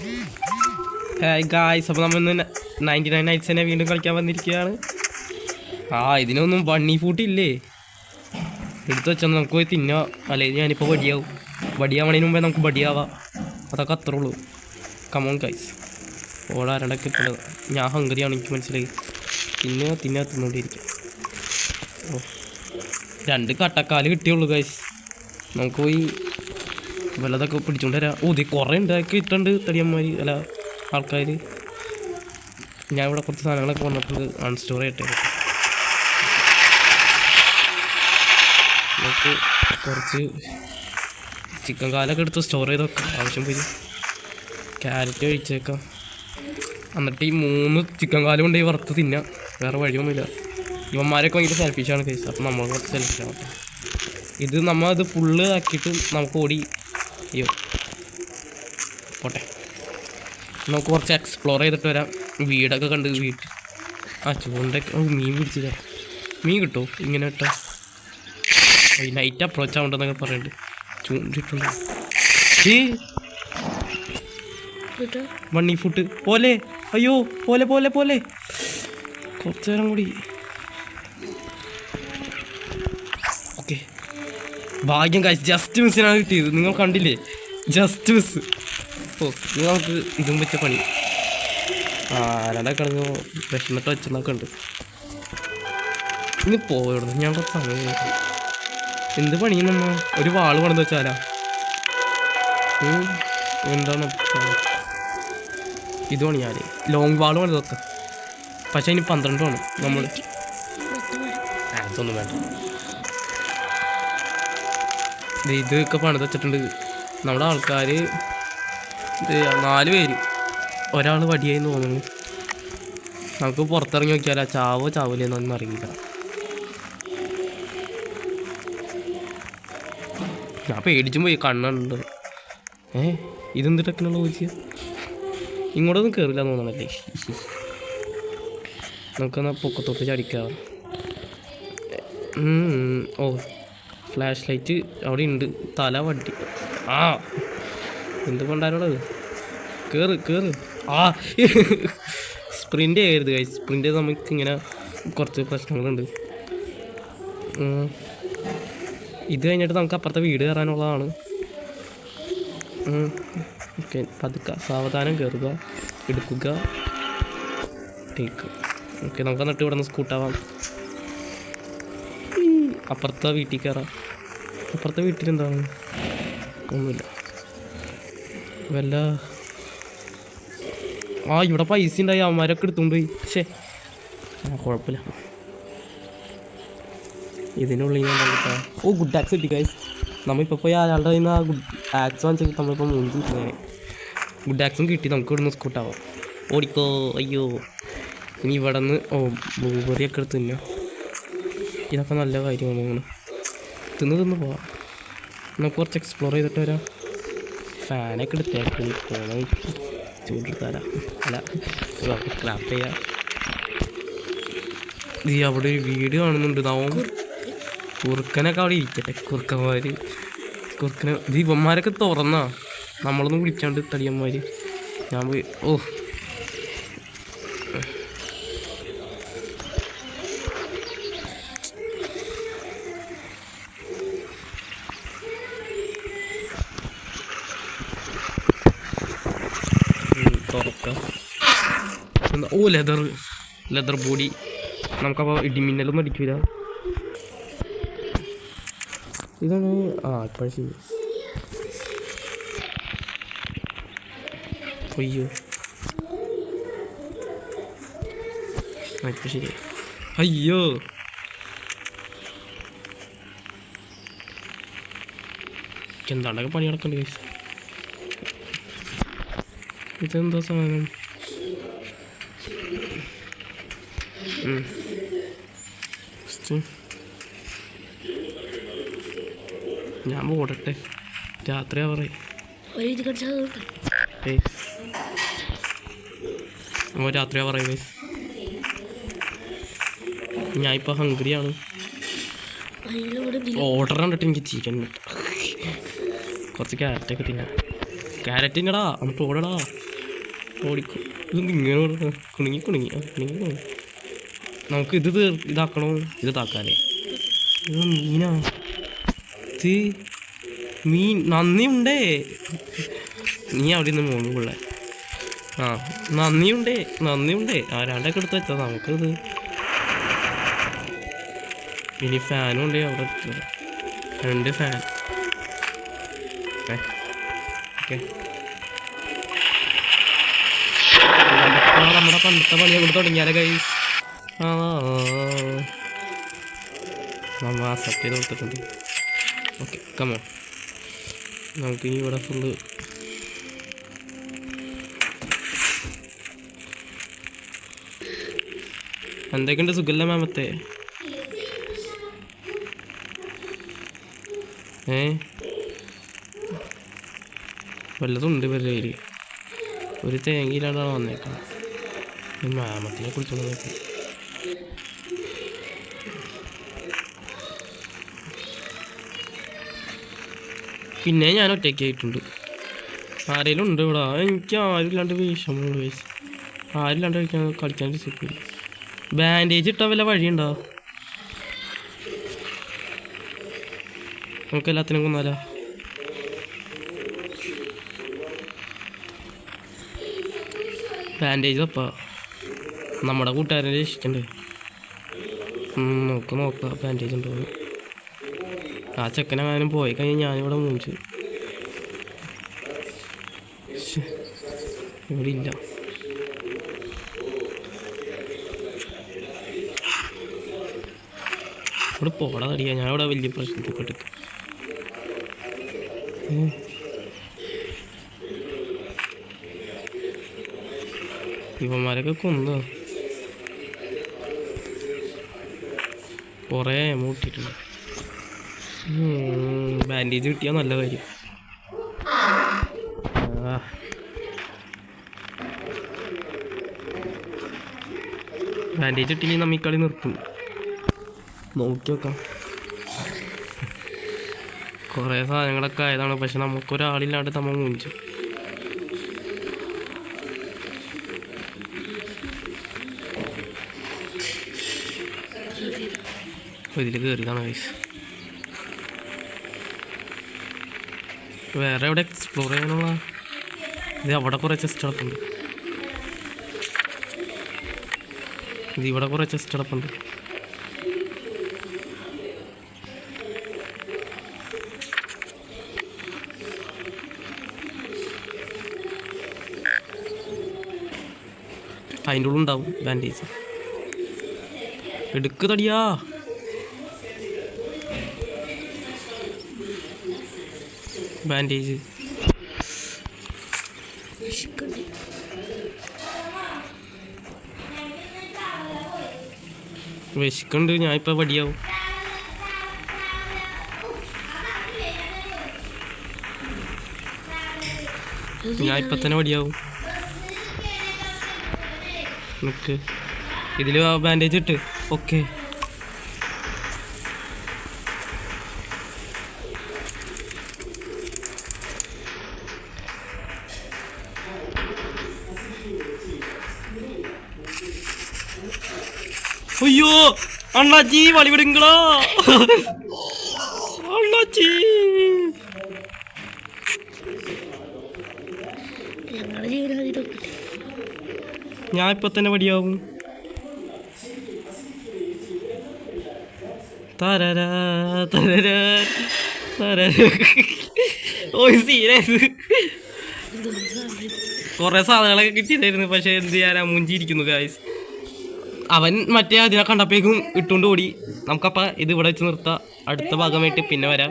Hi guys, അപ്പോൾ നമ്മൾ ഇന്ന് 99 നൈറ്റ്സിനെ വീണ്ടും കളിക്കാൻ വന്നിരിക്കുകയാണ്. ഇതിനൊന്നും ബണ്ണി ഫൂട്ടില്ലേ? എടുത്തു വെച്ചാൽ നമുക്ക് പോയി തിന്നാം. അല്ലെങ്കിൽ ഞാനിപ്പോൾ വടിയാവും. വടിയാവണതിന് മുമ്പേ നമുക്ക് വടിയാവാം. അതൊക്കെ അത്രേ ഉള്ളൂ. കമോൺ ഗായ്സ്, ഓടാരണ്ടൊക്കെ ഇട്ടുള്ളത്. ഞാൻ ഹംഗറിയാണ്, എനിക്ക് മനസ്സിലായി. തിന്നുകൊണ്ടിരിക്കും. ഓ, 2 കട്ടക്കാല് കിട്ടിയുള്ളൂ ഗായ്സ്. നമുക്ക് പോയി വല്ലതൊക്കെ പിടിച്ചോണ്ട് വരാം. ഇത് കുറേ ഉണ്ടാക്കി ഇട്ടുണ്ട് തടിയന്മാർ, അല്ല ആൾക്കാർ. ഞാൻ ഇവിടെ കുറച്ച് സാധനങ്ങളൊക്കെ വന്നിട്ടുണ്ട്, അൺസ്റ്റോർ ചെയ്യട്ടെ. നമുക്ക് കുറച്ച് ചിക്കൻ കാലൊക്കെ എടുത്ത് സ്റ്റോർ ചെയ്ത് വെക്കാം, ആവശ്യം വരും. ക്യാരറ്റ് കഴിച്ചേക്കാം. എന്നിട്ട് ഈ 3 ചിക്കൻ കാലം കൊണ്ട് വറുത്ത് തിന്നാം. വേറെ വഴിയൊന്നുമില്ല. ഇവന്മാരൊക്കെ ഭയങ്കര സെൽഫിഷാണ് കഴിച്ചത്, അപ്പം നമ്മൾ കുറച്ച് സെൽഫിഷാണ്. ഇത് നമ്മളത് ഫുള്ള് ആക്കിയിട്ട് നമുക്ക് ഓടി അയ്യോ പോട്ടെ. നമുക്ക് കുറച്ച് എക്സ്പ്ലോർ ചെയ്തിട്ട് വരാം. വീടൊക്കെ കണ്ട് വീട്ടിൽ ചൂണ്ടൊക്കെ മീൻ പിടിച്ചില്ല. മീൻ കിട്ടുമോ ഇങ്ങനെ ഇട്ടാ? നൈറ്റ് അപ്രോച്ച് ആവണ്ടെന്നൊക്കെ പറയുന്നുണ്ട്. ചൂണ്ടിട്ടുണ്ട്. മണ്ണി ഫുട്ട് പോലെ. അയ്യോ പോലെ പോലെ പോലെ. കുറച്ച് നേരം കൂടി. ഓക്കെ, ഭാഗ്യം കാശ്. ജസ്റ്റ് മിസ്സിനാണ് കിട്ടിയത്. നിങ്ങൾ കണ്ടില്ലേ? Just miss. ഓ, നിങ്ങൾക്ക് ഇതും വെച്ച പണി. ആരാടെ കിടന്നു വിഷമിട്ട് വെച്ചെന്നൊക്കെ ഉണ്ട്. ഇനി പോയോടുന്നു. ഞാൻ കുറച്ച് സമയം എന്ത് പണിയും നമ്മ ഒരു വാള് പണിത് വെച്ചാലാ? എന്താണ് ഇത് പണിയാൽ? ലോങ് വാള് പണിത് വെക്കാം. പക്ഷെ അതിന് 12 വേണം നമ്മൾ. അതൊന്നും വേണ്ട. ഇതൊക്കെ പണിത് വെച്ചിട്ടുണ്ട് നമ്മുടെ ആൾക്കാർ. 4 പേര്, ഒരാൾ വടിയായി തോന്നുന്നു. നമുക്ക് പുറത്തിറങ്ങി നോക്കിയാലോ, ചാവില്ലെന്നൊന്നും അറിയില്ല. ഞാൻ പേടിച്ചും പോയി, കണ്ണുണ്ട്. ഇതെന്ത് ടെക്നോളജിയാ? ഇങ്ങോട്ടൊന്നും കയറില്ല എന്ന് തോന്നണല്ലേ. നമുക്കെന്നാൽ പൊക്കത്തോട്ട് ചടിക്കാം. ഓ, ഫ്ലാഷ് ലൈറ്റ് അവിടെ ഉണ്ട്. തല വടി. എന്ത് പണ്ടാരുള്ളത്? കയറ്. സ്പ്രിൻ്റ് ചെയ്യരുത് ഗൈസ്. സ്പ്രിൻ്റ് ചെയ്ത് നമുക്കിങ്ങനെ കുറച്ച് പ്രശ്നങ്ങളുണ്ട്. ഇത് കഴിഞ്ഞിട്ട് നമുക്ക് അപ്പുറത്തെ വീട് കയറാനുള്ളതാണ്. ഓക്കെ, പതുക്കെ സാവധാനം കയറുക, എടുക്കുക, ടേക്ക്. ഓക്കെ, നമുക്ക് എന്നിട്ട് ഇവിടെ നിന്ന് സ്കൂട്ടാവാം. അപ്പുറത്തെ വീട്ടിൽ കയറാം. അപ്പുറത്തെ വീട്ടിലെന്താണ്? ഒന്നുമില്ല. വല്ല ഇവിടെ പൈസ ഉണ്ടായി. അവന്മാരൊക്കെ എടുത്തുകൊണ്ട് പോയി. കുഴപ്പമില്ല. ഇതിനുള്ളിൽ ഞാൻ കണ്ടിട്ടാ. ഗുഡ് ആക്സ് കിട്ടി ഗൈസ്. നമ്മളിപ്പോൾ പോയി അയാളുടെ കയ്യിൽ നിന്ന് ആ ഗുഡ് ആക്സ് വാങ്ങിച്ചിട്ട് നമ്മളിപ്പോൾ 3 ദിവസം ഗുഡ് ആക്സും കിട്ടി. നമുക്ക് ഇവിടെ നിന്ന് സ്കൂട്ടാവാം. ഓടിക്കോ. അയ്യോ, ഇനി ഇവിടെ നിന്ന് ബ്ലൂബെറിയൊക്കെ എടുത്ത് തിന്നാം. ഇതൊക്കെ നല്ല കാര്യമാണ്. ഇങ്ങനെ തിന്ന് പോവാം. നമുക്ക് കുറച്ച് എക്സ്പ്ലോർ ചെയ്തിട്ട് വരാം. ഫാനൊക്കെ എടുത്തേക്ക് പോകണം. ചൂടെടുത്താലാ അല്ല ക്ലാപ്പ് ചെയ്യാം. അവിടെ ഒരു വീട് കാണുന്നുണ്ട്. കുറുക്കനൊക്കെ അവിടെ ഇരിക്കട്ടെ. കുറുക്കനെ ദീപന്മാരൊക്കെ തുറന്നാ നമ്മളൊന്നും വിളിക്കാണ്ട് തടിയന്മാർ. ഞാൻ പോയി തുറക്കാം. Leather body. നമുക്കപ്പോൾ ഇടിമിന്നലൊന്നും അടിക്കില്ല. ഇതാണ് ഇപ്പോഴും ശരി. അയ്യോ ഇപ്പം ശരി. അയ്യോ, എന്താണ്ടൊക്കെ പണി നടക്കണ്ട് ഗൈസ്. ഇതെന്താ സാധനം? ഞാൻ പോടട്ടെ, രാത്രിയാ പറയും. രാത്രിയാ പറയും ഗൈസ്. ഞാൻ ഇപ്പോൾ ഹംഗ്രിയാണ്. ഓർഡർ കണ്ടിട്ട് എനിക്ക് ചിക്കൻ കിട്ടും. കുറച്ച് ക്യാരറ്റൊക്കെ തിന്നാം. ക്യാരറ്റ് തിന്നടാ, എന്നിട്ട് ഓടടാ. ഓടിക്കും. ഇത് ഇങ്ങനെ കുണുങ്ങി കുണുങ്ങി കുണുങ്ങി കുണുങ്ങി. നമുക്ക് ഇത് ഇതാക്കണോ? ഇത് താക്കാല്ലേ? ഇത് മീനാ. ഇത് മീൻ നന്ദിയുണ്ടേ. നീ അവിടെ നിന്ന് മോള് പിള്ളേ. ആ നന്ദിയുണ്ടേ. ആരാണ്ടൊക്കെ എടുത്ത് വെച്ചാൽ നമുക്കിത്. ഇനി ഫാനും ഉണ്ടേ അവിടെ 2 ഫാൻ. ഓക്കെ നമ്മുടെ പണ്ടത്തെ പണി അങ്ങോട്ട് തുടങ്ങിയാലേ ഗൈസ്. നമ്മൾ അക്സെപ്റ്റ് ചെയ്ത് കൊടുത്തിട്ടുണ്ട്. Okay come on. നമുക്കിനി ഇവിടെ ഫുള്ള് എന്തൊക്കെയുണ്ട്? സുഖല്ല മാമത്തെ? വല്ലതുണ്ട് ഇവരുടെ കയ്യിൽ. ഒരു തേങ്ങയിലാണ്ടാണ് വന്നേക്കാം. മാമത്തിനെ കുറിച്ചൊന്നും നോക്കി. പിന്നെ ഞാൻ ഒറ്റയ്ക്കായിട്ടുണ്ട്. ആരെങ്കിലും ഉണ്ട് ഇവിടെ? എനിക്ക് ആരുമില്ലാണ്ട് വിഷമമുള്ള വയസ്സ്. ആരില്ലാണ്ട് കളിക്കാൻ സുഖമില്ല. ബാൻഡേജ് ഇട്ടാൽ വല്ല വഴിയുണ്ടോ? നമുക്ക് എല്ലാത്തിനും കൊന്നാലോ? ബാൻഡേജ് തപ്പാ നമ്മുടെ കൂട്ടുകാരനെ രക്ഷിക്കണ്ടേ? നോക്കാം ബാൻഡേജ് ഉണ്ടോ. ആ ചെക്കനെങ്ങാനും പോയി കഴിഞ്ഞാൽ ഞാനിവിടെ മൂഞ്ചു. ഇവിടെ ഇല്ല. ഇവിടെ പോടാ തടിയാ. ഞാനിവിടെ വലിയ പ്രശ്നത്തിൽ പെട്ടു. ഇവന്മാരൊക്കെ കൊന്നു. കുറേ മൂട്ടിട്ടുണ്ട്. ബാൻഡേജ് കിട്ടിയാൽ നല്ല കാര്യം. ബാൻഡേജ് കിട്ടിയെങ്കിൽ നമ്മ ഈ കളി നിർത്തും. നോക്കി നോക്കാം. കുറേ സാധനങ്ങളൊക്കെ ആയതാണ്. പക്ഷെ നമുക്കൊരാളില്ലാണ്ട് നമ്മൾ മൂഞ്ചു. ഇതിൽ കയറിയതാണ് ഗൈസ്. വേറെ എവിടെ എക്സ്പ്ലോർ ചെയ്യാനുള്ള? ഇത് അവിടെ കുറേ ചെസ്റ്റ് കിടപ്പുണ്ട്. ഇതിവിടെ കുറേ ചെസ്റ്റ് കിടപ്പുണ്ട്. അതിൻ്റെ ഉള്ളിൽ ഉണ്ടാവും ബാൻഡേജ്. എടുക്ക് തടിയാ. ബാൻഡേജ് വിശക്കുണ്ട്. ഞാനിപ്പോൾ വടിയാവും. ഞാനിപ്പോൾ തന്നെ വടിയാവും. നിക്ക് ഇതിൽ ബാൻഡേജ് ഇട്ട്. ഓക്കെ അയ്യോ അണ്ണാച്ചി വളി വിടുങ്ങളോ. അണ്ണാച്ചി ഞാൻ ഇപ്പൊ തന്നെ വടിയാവും. തരരാ തരരാ തരരാ. ഓ സീരിയസ്. കുറെ സാധനങ്ങളൊക്കെ കിട്ടിയതായിരുന്നു. പക്ഷെ എന്ത് ചെയ്യാനാ, മുഞ്ചിരിക്കുന്നു ഗായ്സ്. അവൻ മറ്റേ അതിനെ കണ്ടപ്പോഴേക്കും ഇട്ടുകൊണ്ട് ഓടി. നമുക്കപ്പോൾ ഇത് ഇവിടെ വെച്ച് നിർത്താം. അടുത്ത ഭാഗമായിട്ട് പിന്നെ വരാം.